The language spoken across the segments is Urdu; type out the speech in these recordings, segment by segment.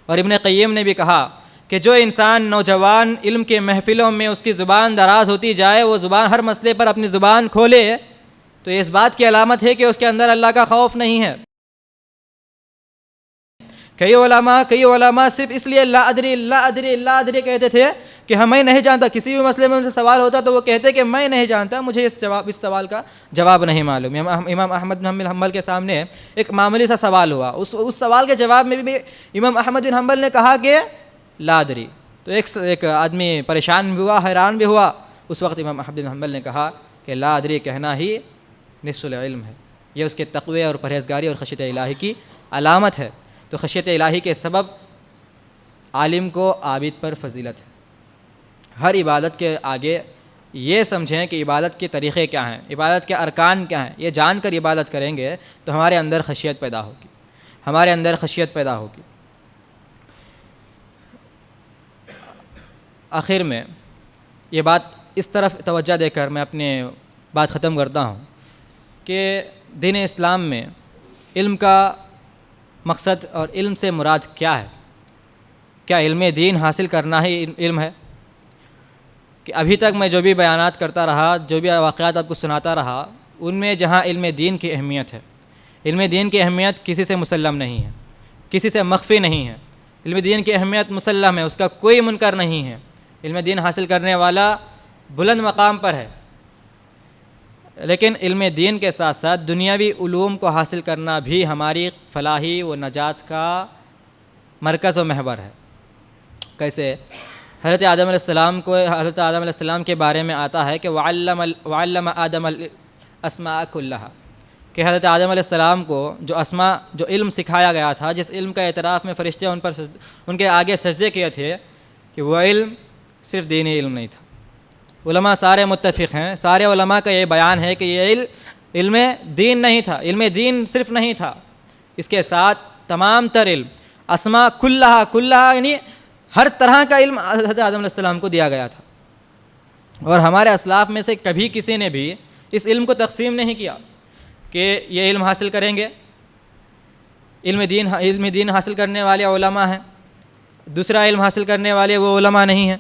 اور ابن قیم نے بھی کہا کہ جو انسان نوجوان علم کے محفلوں میں اس کی زبان دراز ہوتی جائے، وہ زبان ہر مسئلے پر اپنی زبان کھولے، تو یہ اس بات کی علامت ہے کہ اس کے اندر اللہ کا خوف نہیں ہے۔ کئی علماء صرف اس لیے لا ادری کہتے تھے کہ میں نہیں جانتا، کسی بھی مسئلے میں ان سے سوال ہوتا تو وہ کہتے کہ میں نہیں جانتا، مجھے اس سوال کا جواب نہیں معلوم۔ امام احمد بن حنبل کے سامنے ایک معمولی سا سوال ہوا، اس سوال کے جواب میں بھی امام احمد بن حنبل نے کہا کہ لا ادری، تو ایک آدمی پریشان بھی ہوا، حیران بھی ہوا۔ اس وقت امام احمد بن حنبل نے کہا کہ لا ادری کہنا ہی نصف العلم ہے، یہ اس کے تقوی اور پرہیزگاری اور خشیت الہی کی علامت ہے۔ تو خشیت الہی کے سبب عالم کو عابد پر فضیلت ہے۔ ہر عبادت کے آگے یہ سمجھیں کہ عبادت کے طریقے کیا ہیں، عبادت کے ارکان کیا ہیں، یہ جان کر عبادت کریں گے تو ہمارے اندر خشیت پیدا ہوگی۔ آخر میں یہ بات اس طرف توجہ دے کر میں اپنی بات ختم کرتا ہوں کہ دین اسلام میں علم کا مقصد اور علم سے مراد کیا ہے؟ کیا علم دین حاصل کرنا ہی علم ہے؟ کہ ابھی تک میں جو بھی بیانات کرتا رہا، جو بھی واقعات آپ کو سناتا رہا، ان میں جہاں علم دین کی اہمیت ہے، علم دین کی اہمیت کسی سے مسلم نہیں ہے، کسی سے مخفی نہیں ہے۔ علم دین کی اہمیت مسلم ہے، اس کا کوئی منکر نہیں ہے۔ علم دین حاصل کرنے والا بلند مقام پر ہے، لیکن علم دین کے ساتھ ساتھ دنیاوی علوم کو حاصل کرنا بھی ہماری فلاحی و نجات کا مرکز و محور ہے۔ کیسے؟ حضرت آدم علیہ السلام کے بارے میں آتا ہے کہ وعلم آدم الاسماء کلھا، کہ حضرت آدم علیہ السلام کو جو علم سکھایا گیا تھا، جس علم کا اعتراف میں فرشتے ان کے آگے سجدے کیے تھے، کہ وہ علم صرف دینی علم نہیں تھا۔ علماء سارے متفق ہیں، سارے علماء کا یہ بیان ہے کہ یہ علم دین نہیں تھا، علم دین صرف نہیں تھا، اس کے ساتھ تمام تر علم، اسماء کلھا یعنی ہر طرح کا علم حضرت آدم علیہ السلام کو دیا گیا تھا۔ اور ہمارے اسلاف میں سے کبھی کسی نے بھی اس علم کو تقسیم نہیں کیا کہ یہ علم حاصل کریں گے، علم دین حاصل کرنے والے علماء ہیں، دوسرا علم حاصل کرنے والے وہ علماء نہیں ہیں،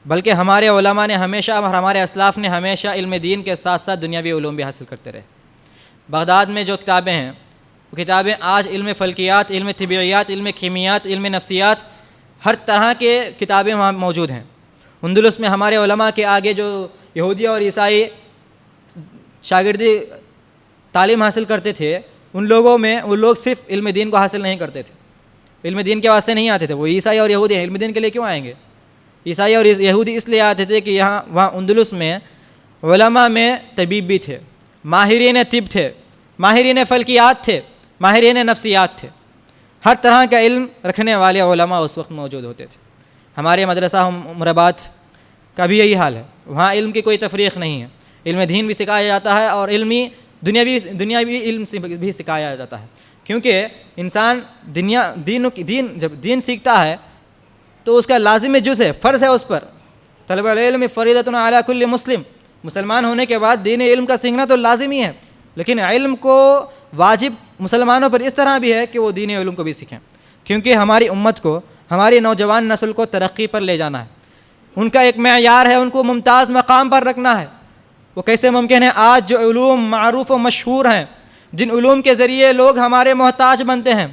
بلکہ ہمارے علماء نے ہمیشہ اور ہمارے اسلاف نے ہمیشہ علم دین کے ساتھ ساتھ دنیاوی علوم بھی حاصل کرتے رہے۔ بغداد میں جو کتابیں ہیں، وہ کتابیں آج علم فلکیات، علم طبیعیات، علم کیمیات، علم نفسیات، ہر طرح کے کتابیں وہاں موجود ہیں۔ اندلس میں ہمارے علماء کے آگے جو یہودی اور عیسائی شاگردی تعلیم حاصل کرتے تھے، وہ لوگ صرف علم دین کو حاصل نہیں کرتے تھے، علم دین کے واسطے نہیں آتے تھے۔ وہ عیسائی اور یہودی ہیں، علم دین کے لیے کیوں آئیں گے؟ عیسائی اور یہودی اس لیے آتے تھے کہ وہاں اندلس میں علماء میں طبیب بھی تھے، ماہرین طب تھے، ماہرین فلکیات تھے، ماہرین نفسیات تھے، ہر طرح کا علم رکھنے والے علماء اس وقت موجود ہوتے تھے۔ ہمارے مدرسہ عمرآباد کا بھی یہی حال ہے، وہاں علم کی کوئی تفریق نہیں ہے، علم دین بھی سکھایا جاتا ہے اور دنیاوی علم بھی سکھایا جاتا ہے، کیونکہ انسان جب دین سیکھتا ہے تو اس کا لازم جز ہے، فرض ہے اس پر۔ طلب العلم فریضۃ علی کل مسلم، مسلمان ہونے کے بعد دین علم کا سیکھنا تو لازمی ہے، لیکن علم کو واجب مسلمانوں پر اس طرح بھی ہے کہ وہ دین علم کو بھی سیکھیں، کیونکہ ہماری امت کو، ہماری نوجوان نسل کو ترقی پر لے جانا ہے۔ ان کا ایک معیار ہے، ان کو ممتاز مقام پر رکھنا ہے۔ وہ کیسے ممکن ہے؟ آج جو علوم معروف و مشہور ہیں، جن علوم کے ذریعے لوگ ہمارے محتاج بنتے ہیں،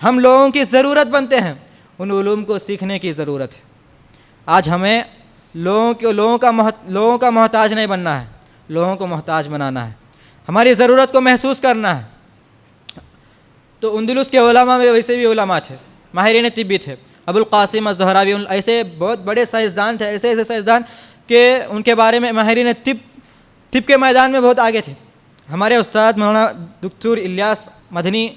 ہم لوگوں کی ضرورت بنتے ہیں، ان علوم کو سیکھنے کی ضرورت ہے۔ آج ہمیں لوگوں کا محتاج نہیں بننا ہے، لوگوں کو محتاج بنانا ہے، ہماری ضرورت کو محسوس کرنا ہے۔ تو اندلس کے علماء میں ویسے بھی علماء تھے، ماہرین طب بھی تھے، ابو القاسم الزہراوی، ایسے بہت بڑے سائنسدان تھے، ایسے سائنسدان کہ ان کے بارے میں ماہرین طب کے میدان میں بہت آگے تھے۔ ہمارے استاد مولانا دکتور الیاس مدنی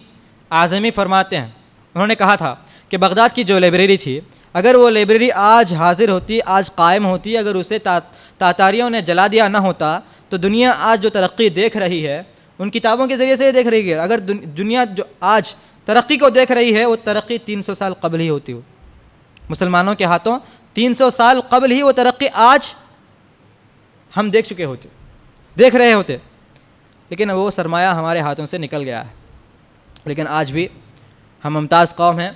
اعظمی فرماتے ہیں، انہوں نے کہا تھا کہ بغداد کی جو لائبریری تھی، اگر وہ لائبریری آج حاضر ہوتی، آج قائم ہوتی، اگر اسے تاتاریوں نے جلا دیا نہ ہوتا تو دنیا آج جو ترقی دیکھ رہی ہے ان کتابوں کے ذریعے سے دیکھ رہی ہے۔ اگر دنیا جو آج ترقی کو دیکھ رہی ہے وہ ترقی 300 سال قبل ہی ہوتی ہو، مسلمانوں کے ہاتھوں 300 سال قبل ہی وہ ترقی آج ہم دیکھ رہے ہوتے، لیکن وہ سرمایہ ہمارے ہاتھوں سے نکل گیا ہے۔ لیکن آج بھی ہم ممتاز قوم ہیں،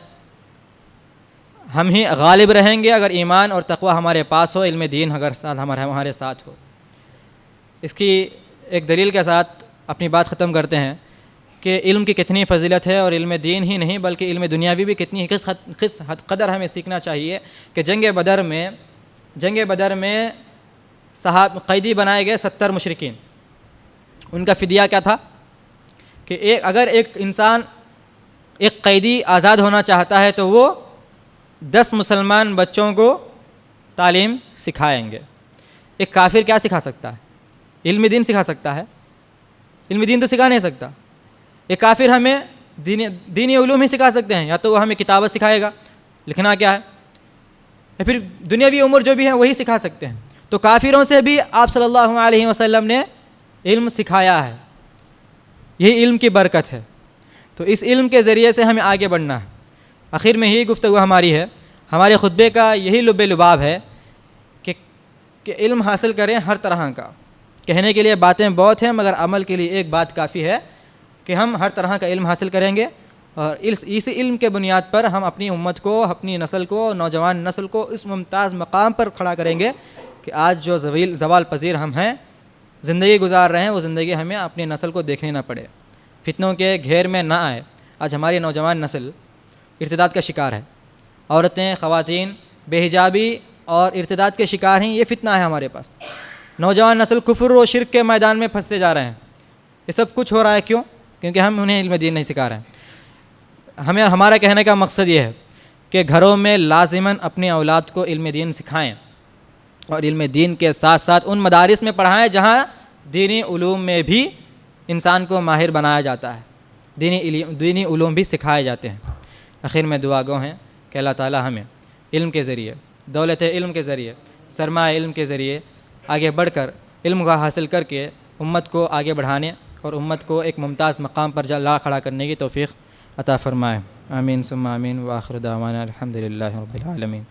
ہم ہی غالب رہیں گے اگر ایمان اور تقوی ہمارے پاس ہو، علم دین اگر ساتھ ہمارے ساتھ ہو۔ اس کی ایک دلیل کے ساتھ اپنی بات ختم کرتے ہیں کہ علم کی کتنی فضیلت ہے، اور علم دین ہی نہیں بلکہ علم دنیاوی بھی کتنی کس حد قدر ہمیں سیکھنا چاہیے کہ جنگ بدر میں قیدی بنائے گئے 70 مشرکین، ان کا فدیہ کیا تھا کہ اگر ایک انسان ایک قیدی آزاد ہونا چاہتا ہے تو وہ 10 مسلمان بچوں کو تعلیم سکھائیں گے۔ ایک کافر کیا سکھا سکتا ہے؟ علم دین سکھا سکتا ہے؟ علم دین تو سکھا نہیں سکتا۔ ایک کافر ہمیں دینی علوم ہی سکھا سکتے ہیں، یا تو وہ ہمیں کتابت سکھائے گا، لکھنا کیا ہے، یا پھر دنیاوی امور جو بھی ہیں وہی سکھا سکتے ہیں۔ تو کافروں سے بھی آپ صلی اللہ علیہ وسلم نے علم سکھایا ہے، یہی علم کی برکت ہے۔ تو اس علم کے ذریعے سے ہمیں آگے بڑھنا ہے۔ آخر میں یہی گفتگو ہماری ہے، ہمارے خطبے کا یہی لب لباب ہے کہ علم حاصل کریں ہر طرح کا۔ کہنے کے لیے باتیں بہت ہیں مگر عمل کے لیے ایک بات کافی ہے کہ ہم ہر طرح کا علم حاصل کریں گے، اور اسی علم کے بنیاد پر ہم اپنی امت کو، اپنی نسل کو، نوجوان نسل کو اس ممتاز مقام پر کھڑا کریں گے کہ آج جو زوال پذیر ہم ہیں، زندگی گزار رہے ہیں، وہ زندگی ہمیں اپنی نسل کو دیکھنی نہ پڑے، فتنوں کے گھیر میں نہ آئے۔ آج ہماری نوجوان نسل ارتداد کا شکار ہے، عورتیں، خواتین بے حجابی اور ارتداد کے شکار ہیں، یہ فتنہ ہے ہمارے پاس۔ نوجوان نسل کفر و شرک کے میدان میں پھنستے جا رہے ہیں۔ یہ سب کچھ ہو رہا ہے کیوں؟ کیونکہ ہم انہیں علم دین نہیں سکھا رہے ہیں۔ ہمارا کہنے کا مقصد یہ ہے کہ گھروں میں لازماً اپنی اولاد کو علم دین سکھائیں، اور علم دین کے ساتھ ساتھ ان مدارس میں پڑھائیں جہاں دینی علوم میں بھی انسان کو ماہر بنایا جاتا ہے، دینی علوم بھی سکھائے جاتے ہیں۔ آخر میں دعا گو ہیں کہ اللہ تعالی ہمیں علم کے ذریعے، دولت علم کے ذریعے، سرمایہ علم کے ذریعے آگے بڑھ کر علم کو حاصل کر کے امت کو آگے بڑھانے اور امت کو ایک ممتاز مقام پر لا کھڑا کرنے کی توفیق عطا فرمائے۔ آمین ثم آمین، وآخر دعوانا الحمد للہ رب العالمین۔